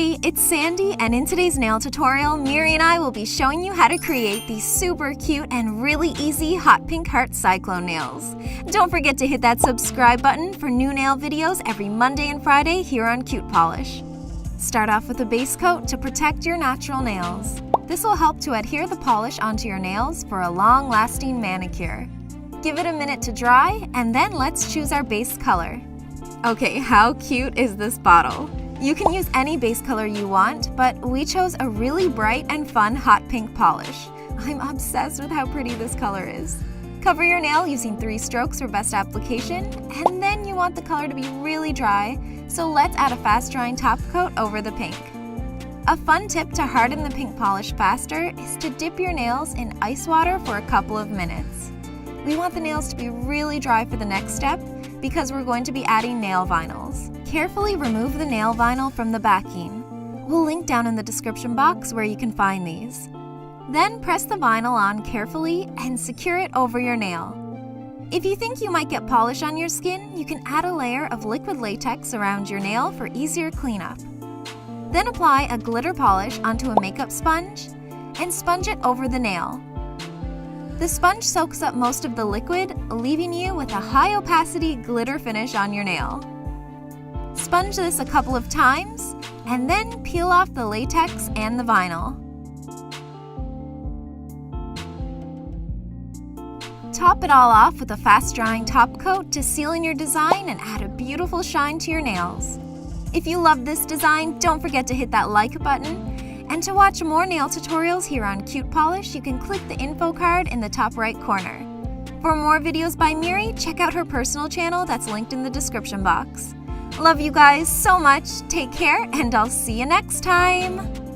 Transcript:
Hey, it's Sandy, and in today's nail tutorial, Miri and I will be showing you how to create these super cute and really easy hot pink heart cyclone nails. Don't forget to hit that subscribe button for new nail videos every Monday and Friday here on CutePolish. Start off with a base coat to protect your natural nails. This will help to adhere the polish onto your nails for a long-lasting manicure. Give it a minute to dry, and then let's choose our base color. Okay, how cute is this bottle? You can use any base color you want, but we chose a really bright and fun hot pink polish. I'm obsessed with how pretty this color is. Cover your nail using 3 strokes for best application, and then you want the color to be really dry, so let's add a fast-drying top coat over the pink. A fun tip to harden the pink polish faster is to dip your nails in ice water for a couple of minutes. We want the nails to be really dry for the next step because we're going to be adding nail vinyls. Carefully remove the nail vinyl from the backing. We'll link down in the description box where you can find these. Then press the vinyl on carefully and secure it over your nail. If you think you might get polish on your skin, you can add a layer of liquid latex around your nail for easier cleanup. Then apply a glitter polish onto a makeup sponge and sponge it over the nail. The sponge soaks up most of the liquid, leaving you with a high opacity glitter finish on your nail. Sponge this a couple of times, and then peel off the latex and the vinyl. Top it all off with a fast-drying top coat to seal in your design and add a beautiful shine to your nails. If you love this design, don't forget to hit that like button. And to watch more nail tutorials here on CutePolish, you can click the info card in the top right corner. For more videos by Miri, check out her personal channel that's linked in the description box. Love you guys so much, take care, and I'll see you next time!